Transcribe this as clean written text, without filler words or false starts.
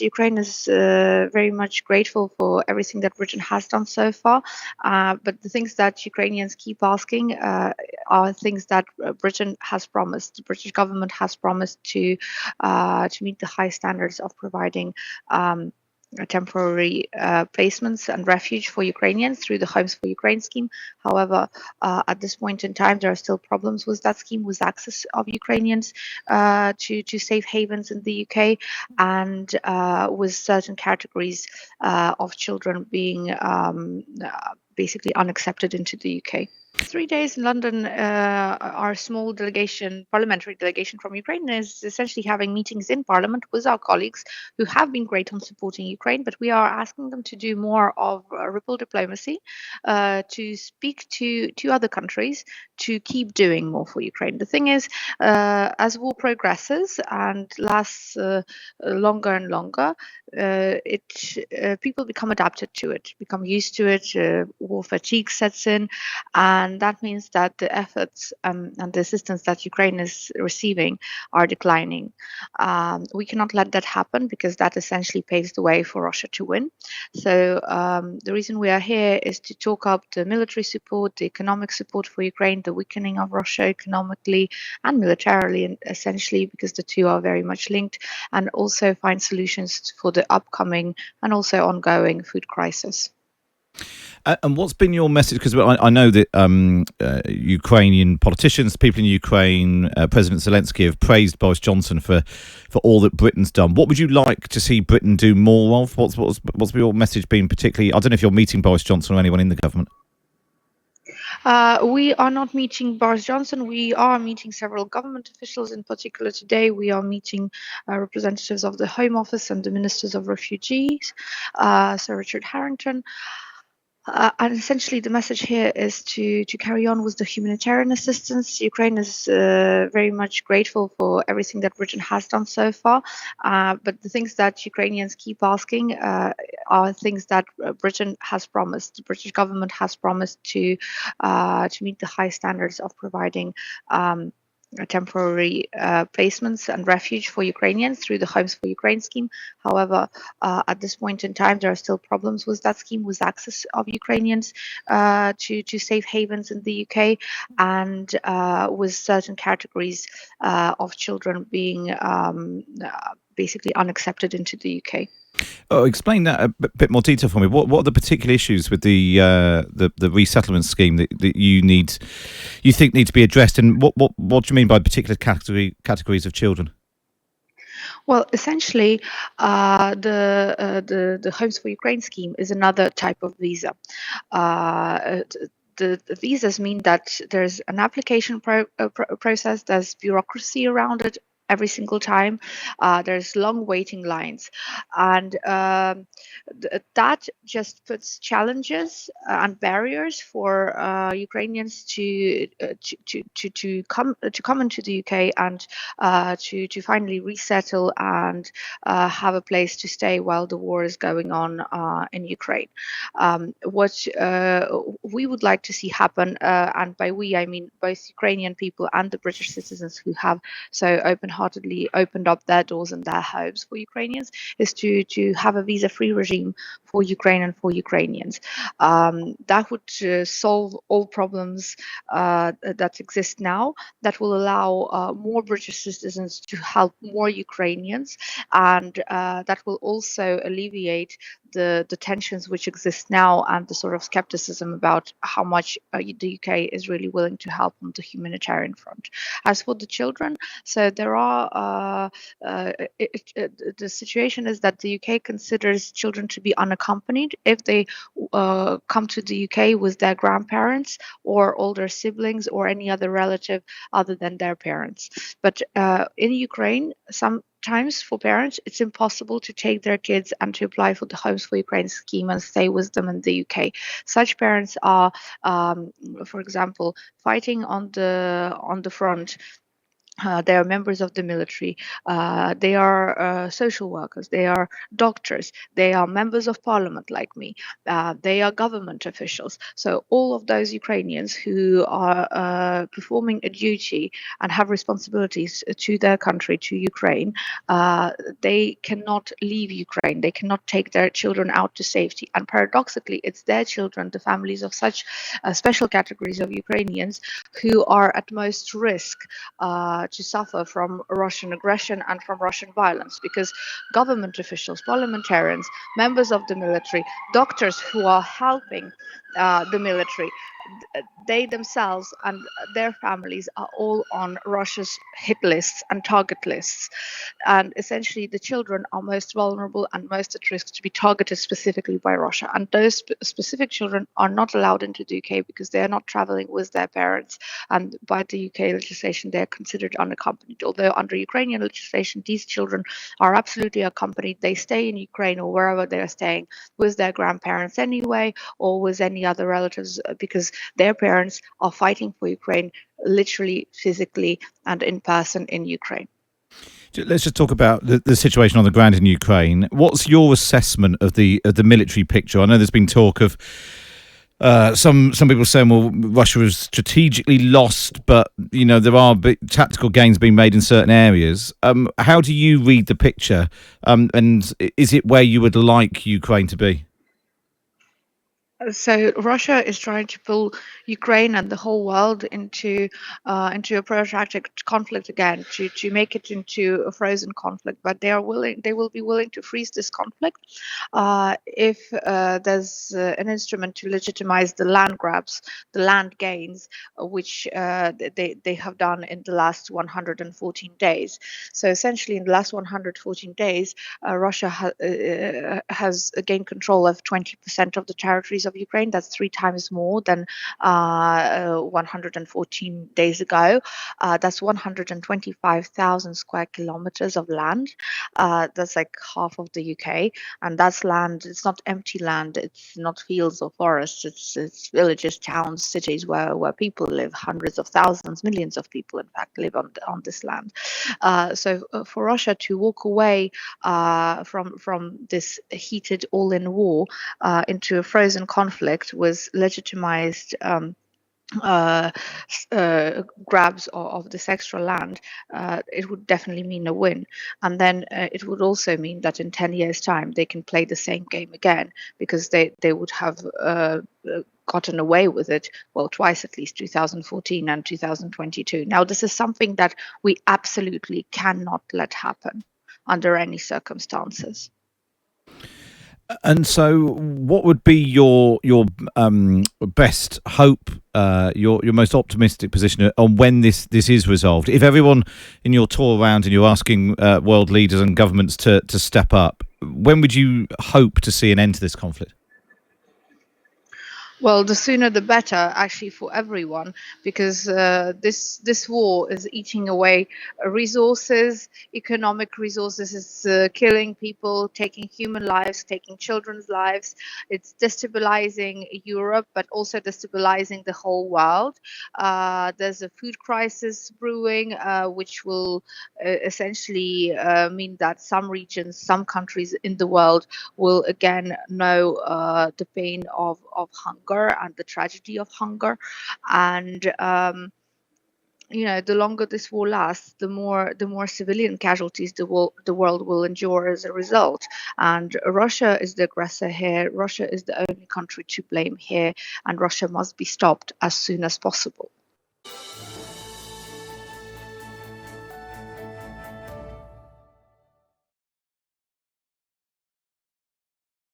Ukraine is very much grateful for everything that Britain has done so far. But the things that Ukrainians keep asking are things that Britain has promised. The British government has promised to meet the high standards of providing temporary placements and refuge for Ukrainians through the Homes for Ukraine scheme. However, at this point in time, there are still problems with that scheme, with access of Ukrainians to safe havens in the UK, and with certain categories of children being basically unaccepted into the UK. 3 days in London, our small delegation, parliamentary delegation from Ukraine, is essentially having meetings in Parliament with our colleagues who have been great on supporting Ukraine, but we are asking them to do more of ripple diplomacy, to speak to other countries to keep doing more for Ukraine. The thing is, as war progresses and lasts longer and longer, people become adapted to it, become used to it. War fatigue sets in, and that means that the efforts and the assistance that Ukraine is receiving are declining. We cannot let that happen, because that essentially paves the way for Russia to win. So the reason we are here is to talk up the military support, the economic support for Ukraine, the weakening of Russia economically and militarily, and essentially because the two are very much linked, and also find solutions for the upcoming and also ongoing food crisis. And what's been your message? Because I know that Ukrainian politicians, people in Ukraine, President Zelensky have praised Boris Johnson for all that Britain's done. What would you like to see Britain do more of? What's your message been particularly? I don't know if you're meeting Boris Johnson or anyone in the government. We are not meeting Boris Johnson. We are meeting several government officials. In particular, today we are meeting representatives of the Home Office and the Ministers of Refugees, Sir Richard Harrington. And essentially, the message here is to carry on with the humanitarian assistance. Ukraine is very much grateful for everything that Britain has done so far. But the things that Ukrainians keep asking are things that Britain has promised. The British government has promised to meet the high standards of providing temporary placements and refuge for Ukrainians through the Homes for Ukraine scheme. However, at this point in time, there are still problems with that scheme, with access of Ukrainians to safe havens in the UK, and with certain categories of children being basically unaccepted into the UK. Oh, explain that a bit more detail for me. What are the particular issues with the resettlement scheme that you think need to be addressed, and what do you mean by particular categories of children? Well, essentially, the Homes for Ukraine scheme is another type of visa. The visas mean that there's an application process, there's bureaucracy around it every single time. There's long waiting lines, and that just puts challenges and barriers for Ukrainians to come into the UK and to finally resettle and have a place to stay while the war is going on in Ukraine. What we would like to see happen, and by we I mean both Ukrainian people and the British citizens who have so openheartedly opened up their doors and their homes for Ukrainians, is to have a visa-free regime for Ukraine and for Ukrainians. That would solve all problems that exist now. That will allow more British citizens to help more Ukrainians, and that will also alleviate the tensions which exist now and the sort of skepticism about how much the UK is really willing to help on the humanitarian front. As for the children, so there are the situation is that the UK considers children to be unaccompanied if they come to the UK with their grandparents or older siblings or any other relative other than their parents. But in Ukraine, sometimes for parents, it's impossible to take their kids and to apply for the Homes for Ukraine scheme and stay with them in the UK. Such parents are, for example, fighting on the front, They are members of the military. They are social workers. They are doctors. They are members of parliament like me. They are government officials. So all of those Ukrainians who are performing a duty and have responsibilities to their country, to Ukraine, they cannot leave Ukraine. They cannot take their children out to safety. And paradoxically, it's their children, the families of such special categories of Ukrainians, who are at most risk to suffer from Russian aggression and from Russian violence, because government officials, parliamentarians, members of the military, doctors who are helping the military, they themselves and their families are all on Russia's hit lists and target lists. And essentially, the children are most vulnerable and most at risk to be targeted specifically by Russia. And those specific children are not allowed into the UK because they are not traveling with their parents. And by the UK legislation, they are considered unaccompanied. Although under Ukrainian legislation, these children are absolutely accompanied. They stay in Ukraine or wherever they are staying with their grandparents anyway, or with any other relatives, because their parents are fighting for Ukraine literally, physically, and in person in Ukraine. Let's just talk about the situation on the ground in Ukraine. What's your assessment of the military picture? I know there's been talk of some people saying, well, Russia is strategically lost, but there are tactical gains being made in certain areas. How do you read the picture, and is it where you would like Ukraine to be? So Russia is trying to pull Ukraine and the whole world into a protracted conflict again, to make it into a frozen conflict. But they will be willing to freeze this conflict if there's an instrument to legitimize the land grabs, the land gains, which they have done in the last 114 days. So essentially, in the last 114 days, Russia has gained control of 20% of the territories of Ukraine. That's 3 times more than 114 days ago. That's 125,000 square kilometers of land. That's like half of the UK, and that's land. It's not empty land. It's not fields or forests. It's villages, towns, cities where people live. Hundreds of thousands, millions of people, in fact, live on this land. So for Russia to walk away from this heated all-in war into a frozen conflict was legitimized uh, grabs of this extra land, it would definitely mean a win. And then it would also mean that in 10 years' time, they can play the same game again, because they would have gotten away with it, well, twice at least, 2014 and 2022. Now, this is something that we absolutely cannot let happen under any circumstances. And so, what would be your best hope, your most optimistic position on when this is resolved? If everyone in your tour around and you're asking world leaders and governments to step up, when would you hope to see an end to this conflict? Well, the sooner the better, actually, for everyone, because this war is eating away resources, economic resources. It's killing people, taking human lives, taking children's lives. It's destabilizing Europe, but also destabilizing the whole world. There's a food crisis brewing, which will essentially mean that some regions, some countries in the world will again know the pain of hunger and the tragedy of hunger. And the longer this war lasts, the more civilian casualties the world will endure as a result. And Russia is the aggressor here. Russia is the only country to blame here, and Russia must be stopped as soon as possible.